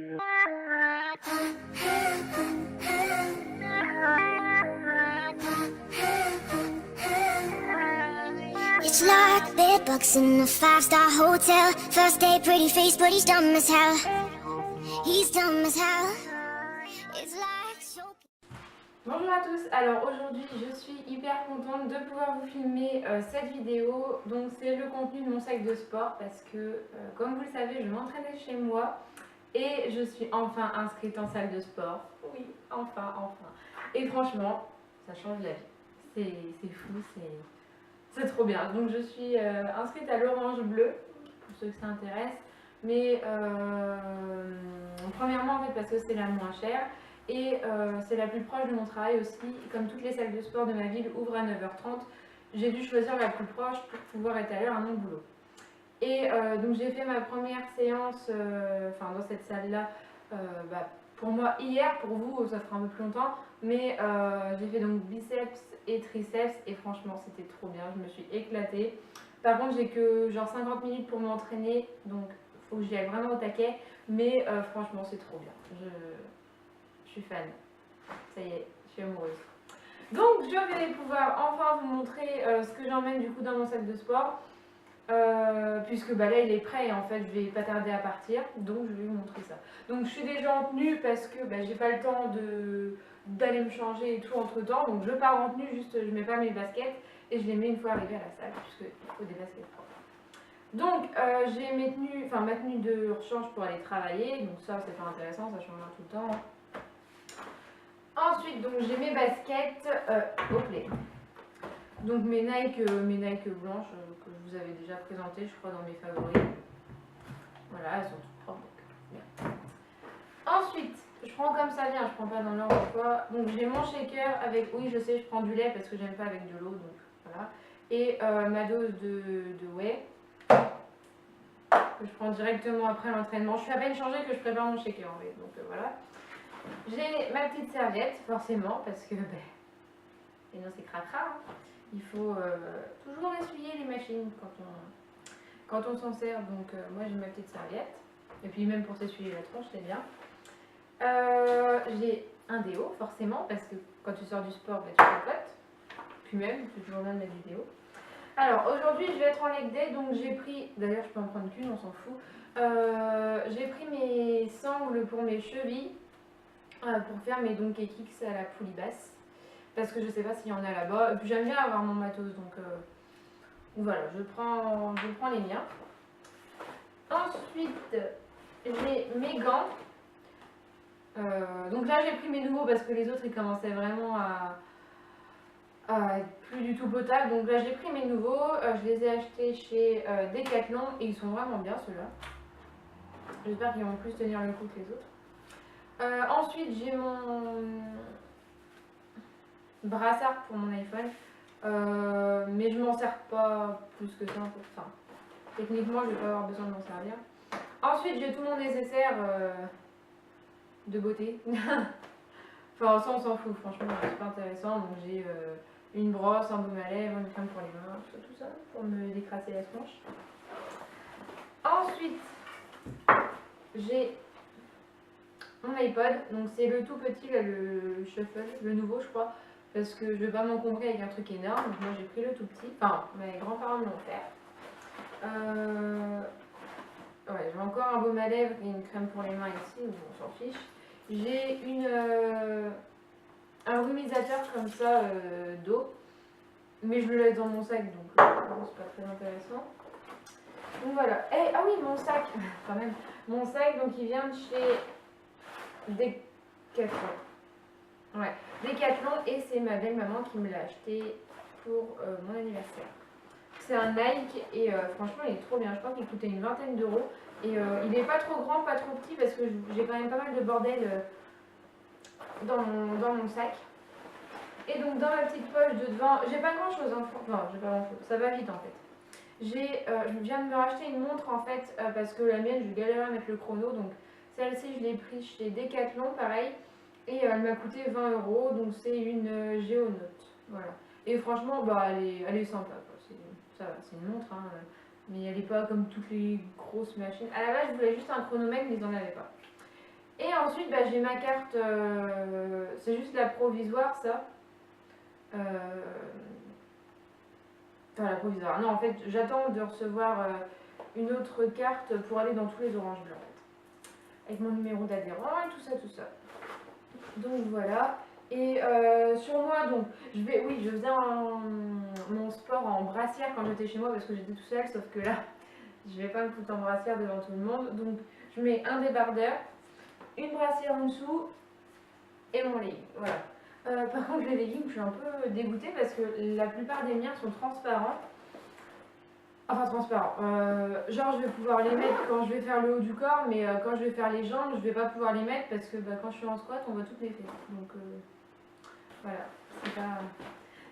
It's like bedbugs in a five-star hotel. First day, pretty face, but he's dumb as hell. He's dumb as hell. It's like so... Bonjour à tous, alors aujourd'hui je suis hyper contente de pouvoir vous filmer cette vidéo. Donc c'est le contenu de mon sac de sport parce que comme vous le savez je m'entraînais chez moi et je suis enfin inscrite en salle de sport. Oui, enfin. Et franchement ça change la vie, c'est fou, c'est trop bien. Donc je suis inscrite à l'Orange Bleu pour ceux que ça intéresse. Mais premièrement en fait parce que c'est la moins chère. Et c'est la plus proche de mon travail aussi. Comme toutes les salles de sport de ma ville ouvrent à 9h30, j'ai dû choisir la plus proche pour pouvoir être à l'heure à mon boulot. Et donc j'ai fait ma première séance dans cette salle-là, pour moi hier, pour vous ça fera un peu plus longtemps, mais j'ai fait donc biceps et triceps et franchement c'était trop bien, je me suis éclatée. Par contre j'ai que genre 50 minutes pour m'entraîner, donc il faut que j'y aille vraiment au taquet, mais franchement c'est trop bien. Je suis fan. Ça y est, je suis amoureuse. Donc je vais pouvoir enfin vous montrer ce que j'emmène du coup dans mon sac de sport. Puisque là il est prêt et en fait je vais pas tarder à partir. Donc je vais vous montrer ça. Donc je suis déjà en tenue parce que j'ai pas le temps d'aller me changer et tout entre temps. Donc je pars en tenue, juste je mets pas mes baskets et je les mets une fois arrivée à la salle puisqu'il faut des baskets propres. Donc j'ai mes tenues, ma tenue de rechange pour aller travailler. Donc ça c'est pas intéressant, ça changera tout le temps. Ensuite, donc j'ai mes baskets donc mes Nike blanches que je vous avais déjà présentées, je crois, dans mes favoris. Voilà, elles sont toutes propres. Donc, ensuite, je prends comme ça vient, je prends pas dans l'ordre ou quoi. Donc j'ai mon shaker avec, oui je sais, je prends du lait parce que j'aime pas avec de l'eau, donc voilà. Et ma dose de whey que je prends directement après l'entraînement. Je suis à peine changée que je prépare mon shaker en fait, donc voilà. J'ai ma petite serviette, forcément, parce que sinon c'est cracra. Hein. Il faut toujours essuyer les machines quand on s'en sert. Donc moi j'ai ma petite serviette. Et puis même pour s'essuyer la tronche, c'est bien. J'ai un déo, forcément, parce que quand tu sors du sport, tu papotes. Puis même, c'est toujours bien de mettre du déo. Alors aujourd'hui je vais être en leg day, donc j'ai pris, d'ailleurs je peux en prendre qu'une, on s'en fout. J'ai pris mes sangles pour mes chevilles. Pour faire mes donkey kicks à la poulie basse parce que je sais pas s'il y en a là-bas et puis j'aime bien avoir mon matos donc voilà, je prends les miens. Ensuite j'ai mes gants, donc là j'ai pris mes nouveaux parce que les autres ils commençaient vraiment à être plus du tout potables, donc là j'ai pris mes nouveaux, je les ai achetés chez Decathlon et ils sont vraiment bien ceux-là. J'espère qu'ils vont plus tenir le coup que les autres. Ensuite, j'ai mon brassard pour mon iPhone, mais je m'en sers pas plus que ça. Enfin, techniquement, je vais pas avoir besoin de m'en servir. Ensuite, j'ai tout mon nécessaire de beauté. Enfin, ça, on s'en fout, franchement, c'est pas intéressant. Donc, j'ai une brosse, un baume à lèvres, une crème pour les mains, tout ça, pour me décrasser la tronche. Ensuite, j'ai mon iPod, donc c'est le tout petit, là, le Shuffle, le nouveau je crois, parce que je vais pas m'encombrer avec un truc énorme, donc moi j'ai pris le tout petit, enfin mes grands-parents me l'ont fait. Ouais, j'ai encore un baume à lèvres et une crème pour les mains ici, donc on s'en fiche. J'ai un rumisateur comme ça d'eau, mais je le laisse dans mon sac, donc c'est pas très intéressant. Donc voilà, ah oui mon sac, quand même, mon sac donc il vient de chez Decathlon. Ouais, Decathlon et c'est ma belle-maman qui me l'a acheté pour mon anniversaire. C'est un Nike et franchement il est trop bien. Je crois qu'il coûtait une vingtaine d'euros. Et il est pas trop grand, pas trop petit parce que j'ai quand même pas mal de bordel dans mon sac. Et donc dans ma petite poche de devant, j'ai pas grand chose, hein. Enfin, j'ai pas grand chose, ça va vite en fait. Je viens de me racheter une montre en fait parce que la mienne je galérais à mettre le chrono, donc celle-ci je l'ai prise chez Decathlon pareil et elle m'a coûté 20 euros, donc c'est une Géonote, voilà. Et franchement elle est sympa quoi. Ça va, c'est une montre hein, mais elle est pas comme toutes les grosses machines. À la base je voulais juste un chronomètre mais ils en avaient pas. Et ensuite, bah, j'ai ma carte, c'est juste la provisoire, ça. Enfin, la provisoire. Non, en fait, j'attends de recevoir une autre carte pour aller dans tous les oranges blancs. Avec mon numéro d'adhérent et tout ça, tout ça. Donc voilà. Et sur moi, donc, je faisais mon sport en brassière quand j'étais chez moi parce que j'étais tout seule, sauf que là, je vais pas me foutre en brassière devant tout le monde. Donc, je mets un débardeur, une brassière en dessous et mon legging. Voilà. Par contre, les leggings, je suis un peu dégoûtée parce que la plupart des miens sont transparents. Enfin, transparents. Genre, je vais pouvoir les mettre quand je vais faire le haut du corps, mais quand je vais faire les jambes, je vais pas pouvoir les mettre parce que bah, quand je suis en squat, on voit toutes mes fesses. Donc, voilà.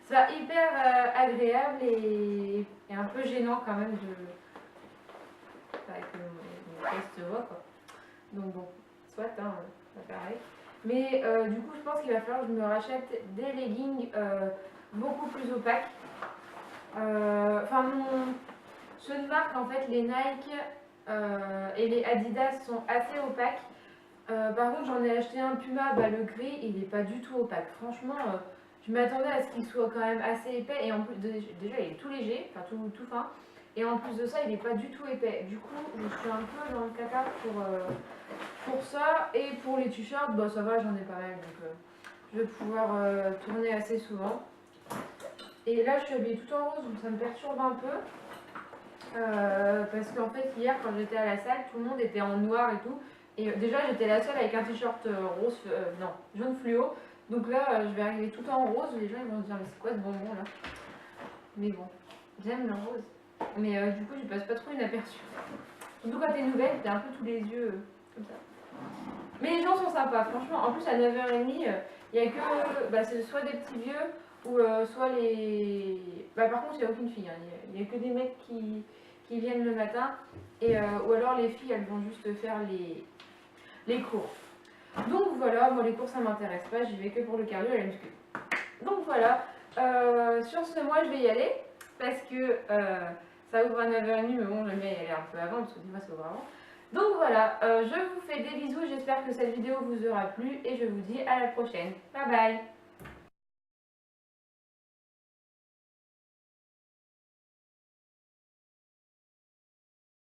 C'est pas hyper agréable et un peu gênant quand même de. Enfin, que mon fesses se voit, quoi. Donc, bon, soit, hein, c'est pareil. Mais du coup, je pense qu'il va falloir que je me rachète des leggings beaucoup plus opaques. Enfin, ceux de marque, en fait, les Nike et les Adidas sont assez opaques. Par contre, j'en ai acheté un Puma, bah, le gris, il n'est pas du tout opaque. Franchement, je m'attendais à ce qu'il soit quand même assez épais. Et en plus, déjà, il est tout léger, enfin tout fin. Et en plus de ça, il n'est pas du tout épais. Du coup, je suis un peu dans le caca pour ça. Et pour les t-shirts, bah, ça va, j'en ai pas mal. Donc, je vais pouvoir tourner assez souvent. Et là, je suis habillée tout en rose, donc ça me perturbe un peu. Parce qu'en fait, hier, quand j'étais à la salle, tout le monde était en noir et tout. Et déjà, j'étais la seule avec un t-shirt rose, non, jaune fluo. Donc là, je vais arriver tout en rose. Les gens ils vont se dire, mais c'est quoi ce bonbon là? Mais bon, j'aime le rose. Mais du coup, je passe pas trop inaperçu. Surtout quand t'es nouvelle, t'as un peu tous les yeux comme ça. Mais les gens sont sympas, franchement. En plus, à 9h30, il y a que. Bah, c'est soit des petits vieux ou soit les. Bah, par contre, il n'y a aucune fille. Hein. Il y a que des mecs qui viennent le matin. Et, ou alors les filles, elles vont juste faire les cours. Donc voilà, moi les cours ça m'intéresse pas, j'y vais que pour le cardio et la muscu. Donc voilà, sur ce, moi je vais y aller parce que ça ouvre à 9h30, mais bon, j'aime bien y aller un peu avant parce que des fois ça ouvre avant. Donc voilà, je vous fais des bisous, j'espère que cette vidéo vous aura plu et je vous dis à la prochaine. Bye bye!